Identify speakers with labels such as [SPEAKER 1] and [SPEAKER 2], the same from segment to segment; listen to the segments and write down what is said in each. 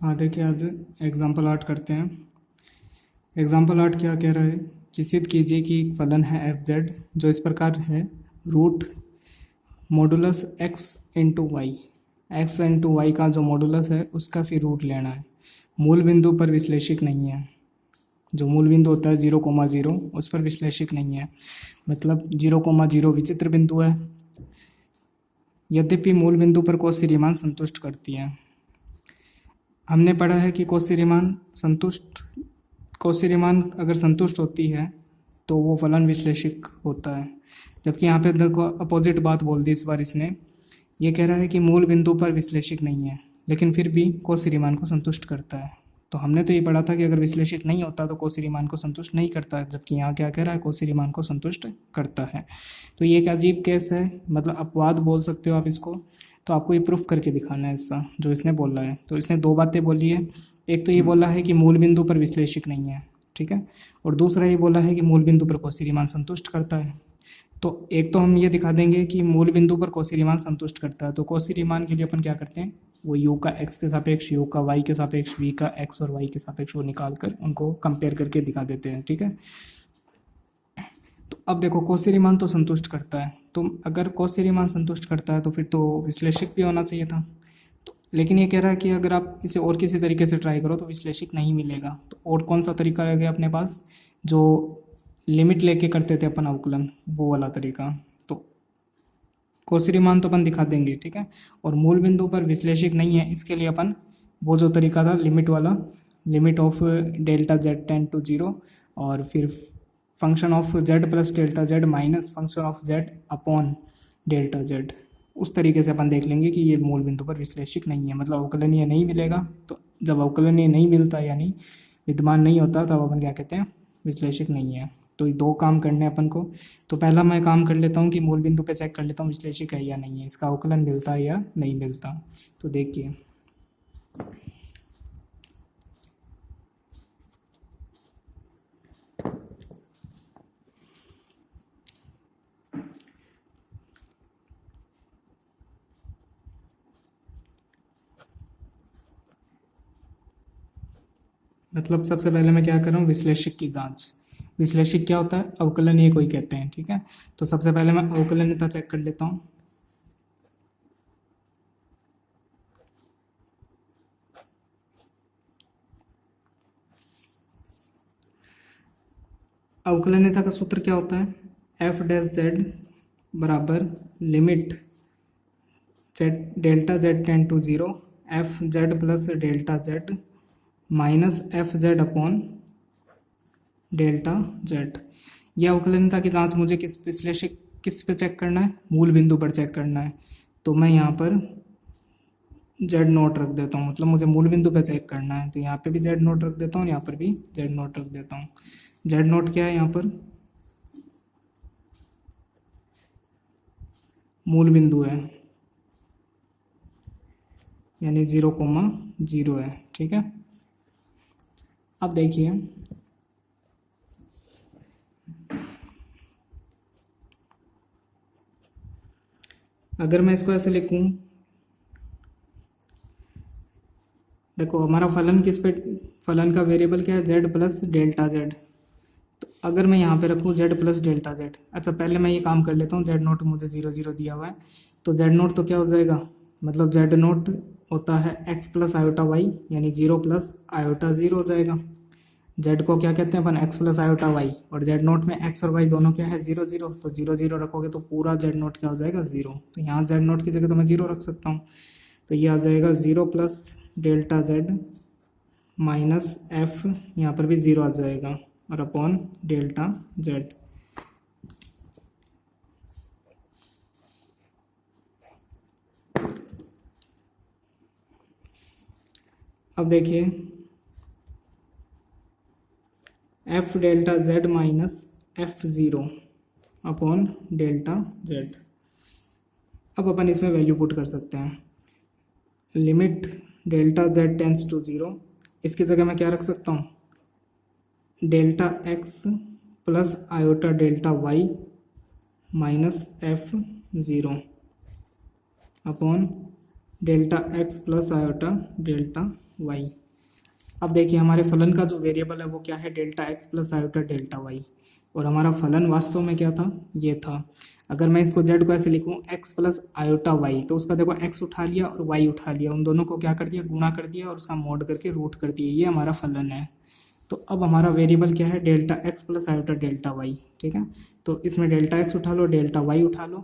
[SPEAKER 1] हाँ देखिए, आज एग्जाम्पल आर्ट करते हैं। एग्जाम्पल आर्ट क्या कह रहा है कि सिद्ध कीजिए कि एक फलन है एफ जेड जो इस प्रकार है। Root modulus x into y, x into y का जो मॉडुलस है उसका फिर रूट लेना है। मूल बिंदु पर विश्लेषिक नहीं है। जो मूल बिंदु होता है 0,0 उस पर विश्लेषिक नहीं है, मतलब 0,0 विचित्र बिंदु है। यद्यपि मूल बिंदु पर कौशी रीमान संतुष्ट करती है। हमने पढ़ा है कि कौशी रीमान अगर संतुष्ट होती है तो वो फलन विश्लेषिक होता है। जबकि यहाँ पे देखो अपोजिट बात बोल दी इस बार इसने। ये कह रहा है कि मूल बिंदु पर विश्लेषिक नहीं है लेकिन फिर भी कौशी रीमान को संतुष्ट करता है। तो हमने तो ये पढ़ा था कि अगर विश्लेषिक नहीं होता तो कौशी रीमान को संतुष्ट नहीं करता, जबकि यहाँ क्या कह रहा है, कौशी रीमान को संतुष्ट करता है। तो ये एक अजीब केस है, मतलब अपवाद बोल सकते हो आप इसको। तो आपको ये प्रूफ करके दिखाना है ऐसा जो इसने बोला है। तो इसने दो बातें बोली है। एक तो ये बोला है कि मूल बिंदु पर विश्लेषिक नहीं है, ठीक है, और दूसरा ये बोला है कि मूल बिंदु पर कौशी रीमान संतुष्ट करता है। तो एक तो हम ये दिखा देंगे कि मूल बिंदु पर कौशी रीमान संतुष्ट करता है। तो कौशी रीमान के लिए अपन क्या करते हैं, वो u का x के सापेक्ष, u का y के सापेक्ष, v का x और y के सापेक्ष वो निकाल कर उनको कंपेयर करके दिखा देते हैं, ठीक है। तो अब देखो कौशी रीमान तो संतुष्ट करता है, तो अगर कौशी रीमान संतुष्ट करता है तो फिर तो विश्लेषिक भी होना चाहिए था। तो लेकिन ये कह रहा है कि अगर आप इसे और किसी तरीके से ट्राई करो तो विश्लेषिक नहीं मिलेगा। तो और कौन सा तरीका रह गया अपने पास, जो लिमिट लेके करते थे अपन अवकलन, वो वाला तरीका। तो कौशी रीमान तो अपन दिखा देंगे, ठीक है। और मूल बिंदु पर विश्लेषिक नहीं है, इसके लिए अपन वो जो तरीका था लिमिट वाला, limit of delta z tend to 0 और फिर function of z plus delta z minus function of z upon delta z, उस तरीके से अपन देख लेंगे कि ये मूल बिंदु पर विश्लेषिक नहीं है, मतलब अवकलनीय नहीं मिलेगा। तो जब अवकलनीय नहीं मिलता यानी विद्यमान नहीं होता तब अपन क्या कहते हैं, विश्लेषिक नहीं है। तो ये दो काम करने हैं अपन को। तो पहला मैं काम कर लेता हूँ कि मूल बिंदु पे चेक कर लेता हूँ विश्लेषिक है या नहीं है, इसका अवकलन मिलता है या नहीं मिलता। तो देखिए, मतलब सबसे पहले मैं क्या कर रहा हूँ, विश्लेषिक की जांच। विश्लेषिक क्या होता है, अवकलनीय कोई कहते हैं, ठीक है। तो सबसे पहले मैं अवकलनीयता चेक कर लेता हूँ। अवकलनीयता का सूत्र क्या होता है, एफ डैश जेड बराबर limit z delta z tend to 0 f z plus delta z minus f z upon delta z. यह अवकलनीयता की जांच मुझे किस पे चेक करना है, मूल बिंदु पर चेक करना है। तो मैं यहाँ पर जेड नोट रख देता हूँ, मतलब मुझे मूल बिंदु पे चेक करना है। तो यहाँ पे भी जेड नोट रख देता हूँ, यहाँ पर भी जेड नोट रख देता हूँ। जेड नोट क्या है, यहाँ पर मूल बिंदु है, यानी 0,0 है, ठीक है। अब देखिए, अगर मैं इसको ऐसे लिखूं, देखो हमारा फलन किस पे, फलन का वेरिएबल क्या है, जेड प्लस डेल्टा जेड। तो अगर मैं यहाँ पे रखूँ जेड प्लस डेल्टा जेड, अच्छा पहले मैं ये काम कर लेता हूँ, जेड नोट मुझे 0,0 दिया हुआ है। तो जेड नोट तो क्या हो जाएगा, मतलब जेड नोट होता है एक्स प्लस आयोटा वाई, यानी 0 प्लस आयोटा 0 हो जाएगा। जेड को क्या कहते हैं अपन, एक्स प्लस आयोटा वाई, और जेड नोट में एक्स और वाई दोनों क्या है, 0,0। तो 0,0 रखोगे तो पूरा जेड नोट क्या हो जाएगा, 0। तो यहाँ जेड नोट की जगह तो मैं 0 रख सकता हूँ। तो ये आ जाएगा 0 plus delta z minus F, यहाँ पर भी 0 आ जाएगा, और अपॉन डेल्टा जेड। अब देखिए, f delta z minus f 0 upon delta z. अब अपन इसमें वैल्यू पुट कर सकते हैं, limit delta z tends to 0, इसकी जगह मैं क्या रख सकता हूँ, delta x plus iota delta y minus f 0 upon delta x plus iota delta y. अब देखिए हमारे फलन का जो वेरिएबल है वो क्या है, delta x plus iota delta y, और हमारा फलन वास्तव में क्या था, ये था। अगर मैं इसको जेड को ऐसे लिखूँ एक्स प्लस आयोटा वाई, तो उसका देखो एक्स उठा लिया और वाई उठा लिया, उन दोनों को क्या कर दिया, गुणा कर दिया और उसका मॉड करके रूट कर दिया, ये हमारा फलन है। तो अब हमारा वेरिएबल क्या है, delta x plus iota delta y, ठीक है। तो इसमें डेल्टा एक्स उठा लो, डेल्टा वाई उठा लो,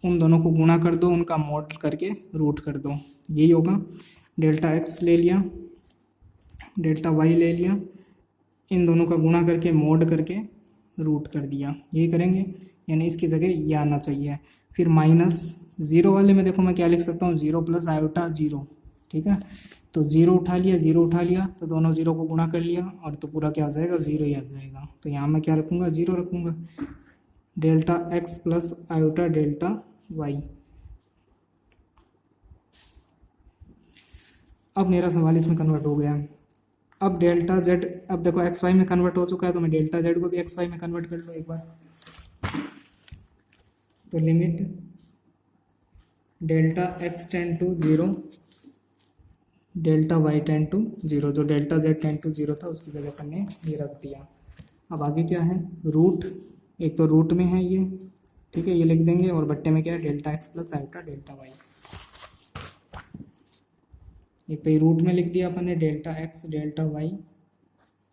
[SPEAKER 1] उन दोनों को गुणा कर दो, उनका मॉड करके रूट कर दो, यही होगा। डेल्टा एक्स ले लिया, डेल्टा वाई ले लिया, इन दोनों का गुणा करके मॉड करके रूट कर दिया, यही करेंगे, यानी इसकी जगह ये आना चाहिए। फिर माइनस ज़ीरो वाले में देखो मैं क्या लिख सकता हूँ, ज़ीरो प्लस आयोटा जीरो, ठीक है। तो ज़ीरो उठा लिया, ज़ीरो उठा लिया, तो दोनों ज़ीरो को गुणा कर लिया और तो पूरा क्या आ जाएगा, ज़ीरो ही आ जाएगा। तो यहाँ मैं क्या रखूँगा, ज़ीरो रखूँगा। Delta x plus iota delta y. अब मेरा सवाल इसमें कन्वर्ट हो गया। अब डेल्टा जेड, अब देखो एक्स वाई में कन्वर्ट हो चुका है, तो मैं डेल्टा जेड को भी एक्स वाई में कन्वर्ट कर लूँ एक बार। तो limit delta x ten to zero, delta Y tends to zero, जो delta Z ten to zero था उसकी जगह पर ने ये रख दिया। अब आगे क्या है, रूट, एक तो रूट में है ये, ठीक है, ये लिख देंगे, और बट्टे में क्या है, delta x plus iota delta y. एक तो ये रूट में लिख दिया अपन ने डेल्टा एक्स डेल्टा वाई,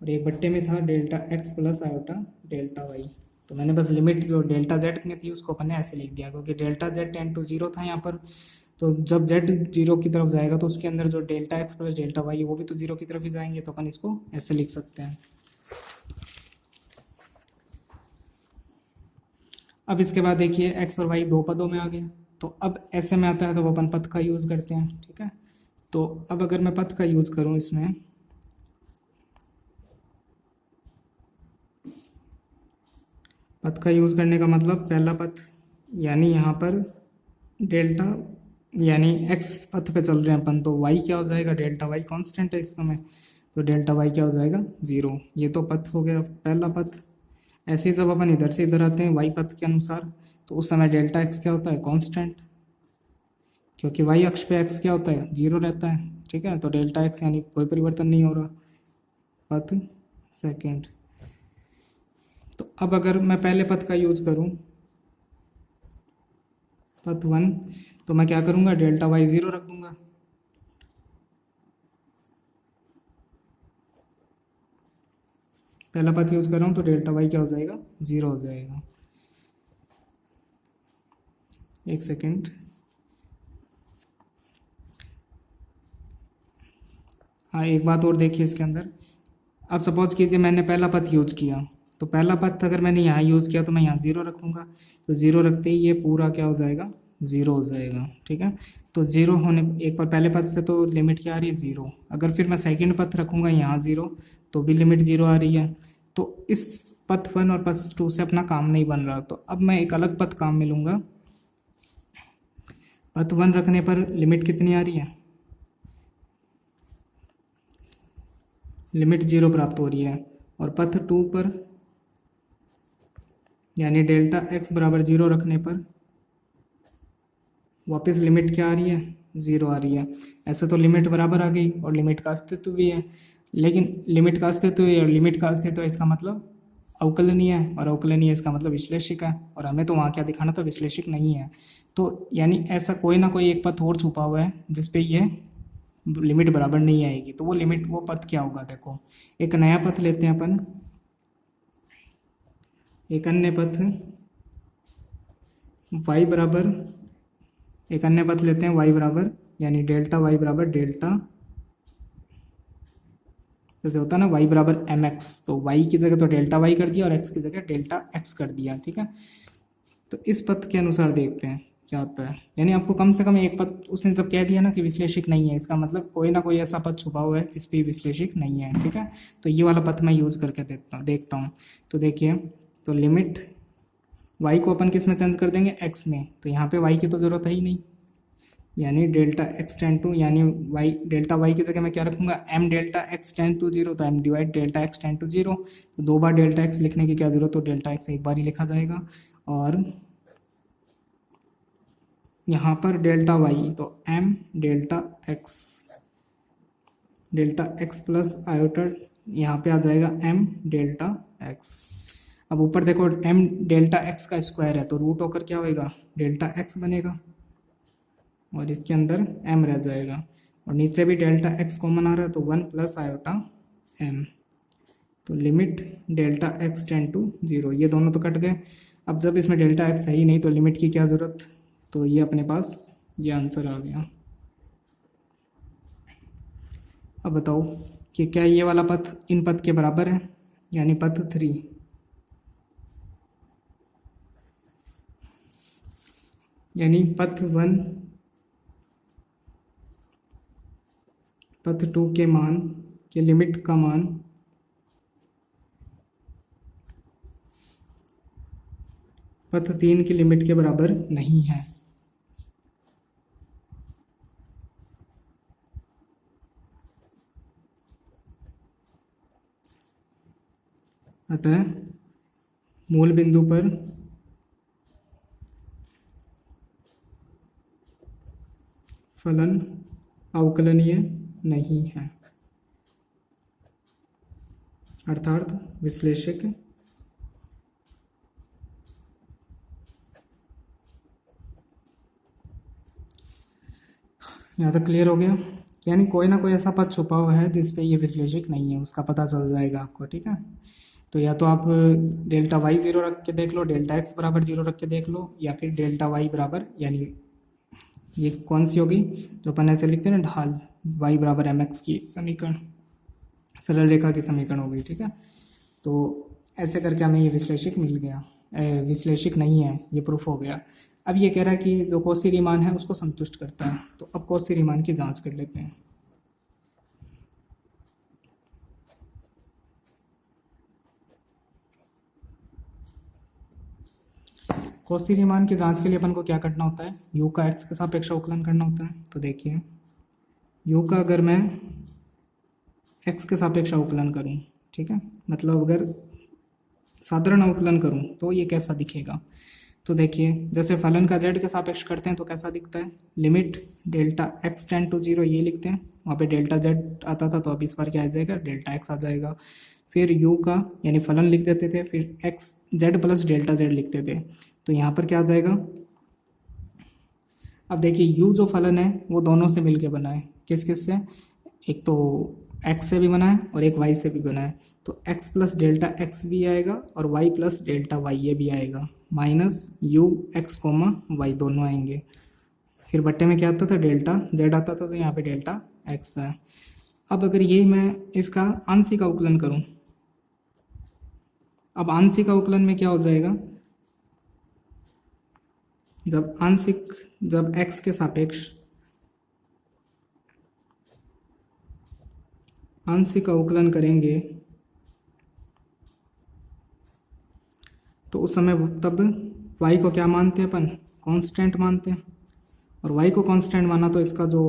[SPEAKER 1] और एक बट्टे में था delta x plus iota delta y. तो मैंने बस लिमिट जो डेल्टा जेड में थी उसको अपन ने ऐसे लिख दिया, क्योंकि delta Z ten to zero था यहाँ पर। तो जब जेड जीरो की तरफ जाएगा तो उसके अंदर जो delta x plus delta y है वो भी तो जीरो की तरफ ही जाएंगे, तो अपन इसको ऐसे लिख सकते हैं। अब इसके बाद देखिए एक्स और वाई दो पदों में आ गए, तो अब ऐसे में आता है तो अपन पथ का यूज़ करते हैं, ठीक है। तो अब अगर मैं पथ का यूज़ करूँ इसमें, पथ का यूज़ करने का मतलब पहला पथ, यानी यहाँ पर डेल्टा, यानी एक्स पथ पे चल रहे हैं अपन, तो वाई क्या हो जाएगा, डेल्टा वाई कांस्टेंट है इस समय, तो डेल्टा वाई क्या हो जाएगा, ज़ीरो। ये तो पथ हो गया पहला पथ। ऐसे ही जब अपन इधर से इधर आते हैं वाई पथ के अनुसार, तो उस समय डेल्टा एक्स क्या होता है, कांस्टेंट, क्योंकि वाई अक्ष पे एक्स क्या होता है, जीरो रहता है, ठीक है। तो डेल्टा एक्स यानी कोई परिवर्तन नहीं हो रहा। पथ सेकेंड। तो अब अगर मैं पहले पथ का यूज़ करूं, पथ वन, तो मैं क्या करूंगा, डेल्टा वाई ज़ीरो रख दूंगा। पहला पथ यूज़ कर रहा हूँ तो डेल्टा वाई क्या हो जाएगा, ज़ीरो हो जाएगा। एक सेकेंड, हाँ एक बात और देखिए इसके अंदर। अब सपोज कीजिए मैंने पहला पथ यूज़ किया, तो पहला पथ अगर मैंने यहाँ यूज़ किया तो मैं यहाँ ज़ीरो रखूँगा, तो ज़ीरो रखते ही ये पूरा क्या हो जाएगा, ज़ीरो हो जाएगा, ठीक है। तो ज़ीरो होने, एक बार पहले पथ से तो लिमिट क्या आ रही है, ज़ीरो। अगर फिर मैं सेकंड पथ रखूँगा यहाँ ज़ीरो, तो भी लिमिट ज़ीरो आ रही है। तो इस पथ वन और पथ टू से अपना काम नहीं बन रहा, तो अब मैं एक अलग पथ काम में लूँगा। पथ वन रखने पर लिमिट कितनी आ रही है, लिमिट जीरो प्राप्त हो रही है, और पथ टू पर यानी डेल्टा एक्स बराबर जीरो रखने पर वापस लिमिट क्या आ रही है, ज़ीरो आ रही है। ऐसे तो लिमिट बराबर आ गई और लिमिट का अस्तित्व भी है, लेकिन लिमिट का अस्तित्व है और लिमिट का अस्तित्व है, इसका मतलब अवकलनीय है, और अवकलनीय इसका मतलब विश्लेषिक है, और हमें तो वहाँ क्या दिखाना था, विश्लेषिक नहीं है। तो यानी ऐसा कोई ना कोई एक पथ और छुपा हुआ है जिसपे ये लिमिट बराबर नहीं आएगी, तो वो लिमिट, वो पथ क्या होगा, देखो एक नया पथ लेते हैं अपन, एक अन्य पथ y बराबर, एक अन्य पथ लेते हैं y बराबर, यानी डेल्टा y बराबर डेल्टा, जैसे होता है ना y बराबर mx, तो y की जगह तो डेल्टा y कर दिया और x की जगह डेल्टा x कर दिया, ठीक है। तो इस पथ के अनुसार देखते हैं क्या होता है, यानी आपको कम से कम एक पथ, उसने जब कह दिया ना कि विश्लेषिक नहीं है, इसका मतलब कोई ना कोई ऐसा पथ छुपा हुआ है जिसपे विश्लेषिक नहीं है, ठीक है। तो ये वाला पथ मैं यूज़ करके देखता हूँ। तो देखिए, तो लिमिट y को अपन किस में चेंज कर देंगे, x में, तो यहाँ पे y की तो ज़रूरत है ही नहीं, यानी डेल्टा एक्स टेन टू, यानी y, डेल्टा y की जगह मैं क्या रखूँगा, m delta x ten to zero, तो m divide delta x ten to zero, तो दो बार डेल्टा x लिखने की क्या ज़रूरत, तो डेल्टा x एक बार ही लिखा जाएगा। और यहाँ पर डेल्टा y, तो m delta x delta x plus iota, यहाँ पे आ जाएगा एम डेल्टा एक्स। अब ऊपर देखो एम डेल्टा एक्स का स्क्वायर है तो रूट होकर क्या होएगा, डेल्टा एक्स बनेगा और इसके अंदर एम रह जाएगा, और नीचे भी डेल्टा एक्स कॉमन आ रहा है तो 1 प्लस आयोटा एम। तो limit delta x tend to 0, ये दोनों तो कट गए। अब जब इसमें डेल्टा एक्स है ही नहीं तो लिमिट की क्या ज़रूरत, तो ये अपने पास ये आंसर आ गया। अब बताओ कि क्या ये वाला पथ इन पथ के बराबर है, यानी पथ 3, यानी पथ 1 पथ 2 के मान के लिमिट का मान पथ 3 की लिमिट के बराबर नहीं है। अतः मूल बिंदु पर फलन अवकलनीय नहीं है, अर्थात विश्लेषक यहाँ तक क्लियर हो गया। यानी कोई ना कोई ऐसा पद छुपा हुआ है जिस पे ये विश्लेषक नहीं है, उसका पता चल जाएगा आपको, ठीक है। तो या तो आप डेल्टा वाई 0 रख के देख लो, डेल्टा एक्स बराबर 0 रख के देख लो, या फिर डेल्टा वाई बराबर, यानी ये कौन सी होगी जो अपन ऐसे लिखते हैं ना, ढाल वाई बराबर एम एक्स की समीकरण, सरल रेखा की समीकरण होगी, ठीक है। तो ऐसे करके हमें ये विश्लेषक मिल गया, विश्लेषक नहीं है, ये प्रूफ हो गया। अब ये कह रहा है कि जो कौशी रीमान है उसको संतुष्ट करता है, तो अब कौशी रीमान की जांच कर लेते हैं। कौशी रीमान की जांच के लिए अपन को क्या करना होता है, u का x के सापेक्ष अवकलन करना होता है। तो देखिए u का अगर मैं x के सापेक्ष अवकलन करूं, ठीक है, मतलब अगर साधारण अवकलन करूं तो ये कैसा दिखेगा। तो देखिए जैसे फलन का z के सापेक्ष करते हैं तो कैसा दिखता है, limit delta x tend to 0 ये लिखते हैं, वहाँ पे डेल्टा z आता था तो अब इस बार क्या आ जाएगा, डेल्टा x आ जाएगा। फिर u का यानी फलन लिख देते थे, फिर x z plus delta z लिखते थे, तो यहाँ पर क्या आ जाएगा। अब देखिए u जो फलन है वो दोनों से मिलके बना है, किस किस से, एक तो x से भी बना है और एक y से भी बना है, तो x प्लस डेल्टा x भी आएगा और y प्लस डेल्टा y ये भी आएगा, minus u x comma y दोनों आएंगे। फिर बट्टे में क्या आता था, डेल्टा z आता था, तो यहाँ पे डेल्टा x है। अब अगर ये मैं इसका आंशिक अवकलन करूँ, अब आंशिक अवकलन में क्या हो जाएगा, जब x के सापेक्ष आंशिक अवकलन करेंगे तो उस समय तब y को क्या मानते हैं अपन, कांस्टेंट मानते हैं, और y को कांस्टेंट माना तो इसका जो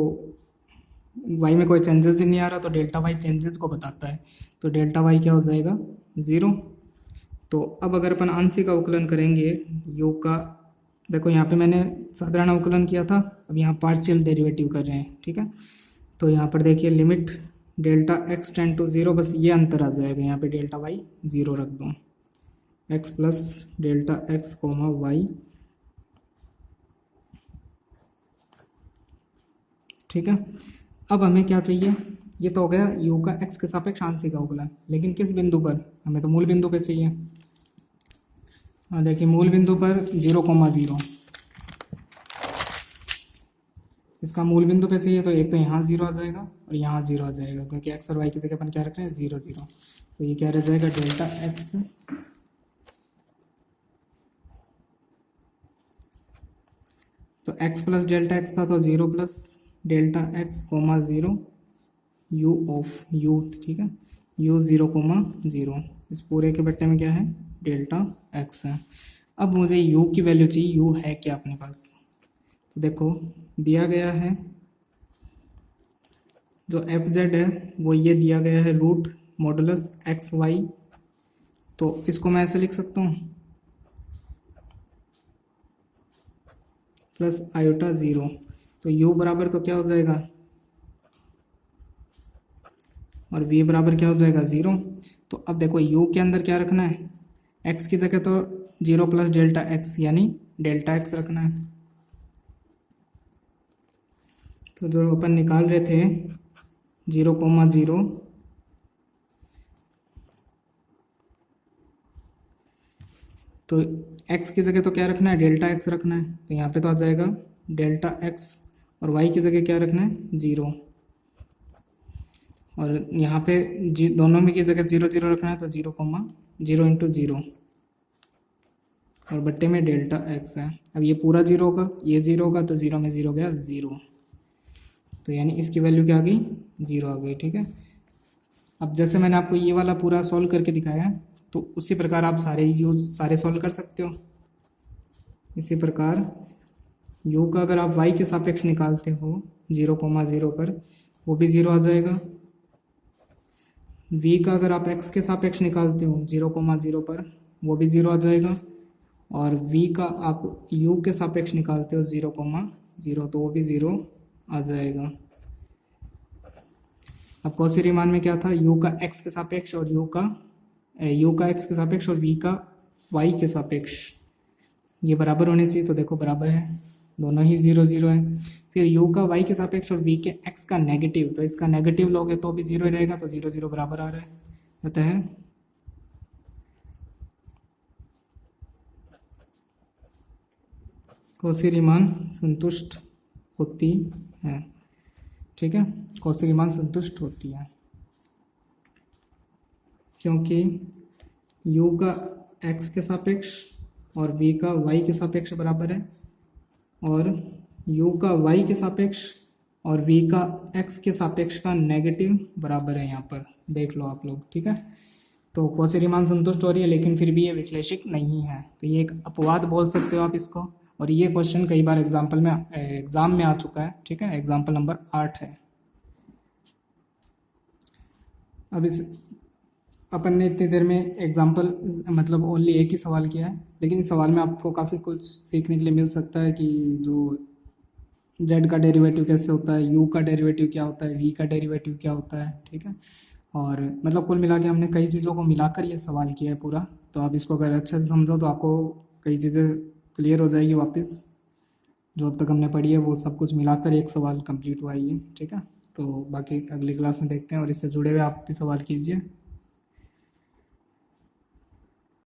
[SPEAKER 1] y में कोई चेंजेस ही नहीं आ रहा तो डेल्टा y चेंजेस को बताता है, तो डेल्टा y क्या हो जाएगा, 0। तो अब अगर अपन आंशिक अवकलन करेंगे u का, देखो यहाँ पे मैंने साधारण अवकलन किया था, अब यहाँ पार्शियल डेरिवेटिव कर रहे हैं, ठीक है। तो यहाँ पर देखिए limit delta x tend to 0, बस ये अंतर आ जाएगा, यहाँ पे डेल्टा y 0 रख दूँ, x plus delta x comma y, ठीक है। अब हमें क्या चाहिए, ये तो हो गया u का x के सापेक्ष आंशिक अवकलन, लेकिन किस बिंदु पर, हमें तो मूल बिंदु पे चाहिए। हाँ देखिए मूल बिंदु पर 0,0, इसका मूल बिंदु पे चाहिए तो एक तो यहाँ 0 आ जाएगा और यहाँ 0 आ जाएगा, क्योंकि x और y की जगह अपन क्या रख रहे हैं, 0 0, तो ये क्या रह जाएगा, डेल्टा x तो x प्लस डेल्टा x था तो 0 plus delta x comma 0 u of u, ठीक है, u 0 कोमा 0, इस पूरे के बट्टे में क्या है, डेल्टा x है। अब मुझे u की वैल्यू चाहिए, u है क्या अपने पास, तो देखो दिया गया है जो fz है वो ये दिया गया है रूट मॉडुलस xy, तो इसको मैं ऐसे लिख सकता हूँ प्लस आयोटा 0, तो u बराबर तो क्या हो जाएगा, और v बराबर क्या हो जाएगा 0। तो अब देखो u के अंदर क्या रखना है, x की जगह तो 0 प्लस डेल्टा एक्स यानी डेल्टा एक्स रखना है। तो जो अपन निकाल रहे थे 0,0, तो x की जगह तो क्या रखना है, डेल्टा एक्स रखना है। तो यहाँ पे तो आ जाएगा डेल्टा एक्स, और y की जगह क्या रखना है 0, और यहाँ पे दोनों में की जगह 0 0 रखना है। तो 0,0 इंटू 0 और बट्टे में डेल्टा एक्स है। अब ये पूरा 0 होगा, ये 0 होगा, तो 0 में 0 गया 0, तो यानी इसकी वैल्यू क्या आ गई 0 आ गई। ठीक है, अब जैसे मैंने आपको ये वाला पूरा सॉल्व करके दिखाया है, तो उसी प्रकार आप सारे सॉल्व कर सकते हो। इसी प्रकार u का अगर आप y के सापेक्ष निकालते हो 0,0 पर, वो भी 0 आ जाएगा। v का अगर आप x के सापेक्ष निकालते हो 0,0 पर, वो भी 0 आ जाएगा। और v का आप u के सापेक्ष निकालते हो 0,0, तो वो भी 0 आ जाएगा। अब कौशी रीमान में क्या था, u का x के सापेक्ष और u का x के सापेक्ष और v का y के सापेक्ष ये बराबर होने चाहिए। तो देखो बराबर है, दोनों ही 0 0 है। फिर u का y के सापेक्ष और v के x का नेगेटिव, तो इसका नेगेटिव लोगे तो भी 0 ही रहेगा, तो 0 0 बराबर आ रहा है। अतः कौशी रीमान संतुष्ट होती है। ठीक है, कौशी रीमान संतुष्ट होती है क्योंकि u का x के सापेक्ष और v का y के सापेक्ष बराबर है, और u का y के सापेक्ष और v का x के सापेक्ष का नेगेटिव बराबर है। यहाँ पर देख लो आप लोग। ठीक है, तो कौशी रीमान संतुष्ट हो रही है, लेकिन फिर भी ये विश्लेषिक नहीं है, तो ये एक अपवाद बोल सकते हो आप इसको। और ये क्वेश्चन कई बार एग्जाम में आ चुका है। ठीक है, एग्जाम्पल नंबर 8 है। अब इस अपन ने इतनी देर में एग्जाम्पल मतलब ओनली एक ही सवाल किया है, लेकिन इस सवाल में आपको काफ़ी कुछ सीखने के लिए मिल सकता है कि जो z का डेरिवेटिव कैसे होता है, u का डेरिवेटिव क्या होता है, v का डेरिवेटिव क्या होता है। ठीक है, और मतलब कुल मिला के हमने कई चीज़ों को मिलाकर ये सवाल किया है पूरा। तो आप इसको अगर अच्छे से समझो तो आपको कई चीज़ें क्लियर हो जाएगी वापस। जो अब तक हमने पढ़ी है वो सब कुछ मिलाकर एक सवाल कंप्लीट हुआ है ये। ठीक है, तो बाकी अगली क्लास में देखते हैं, और इससे जुड़े हुए आप भी सवाल कीजिए।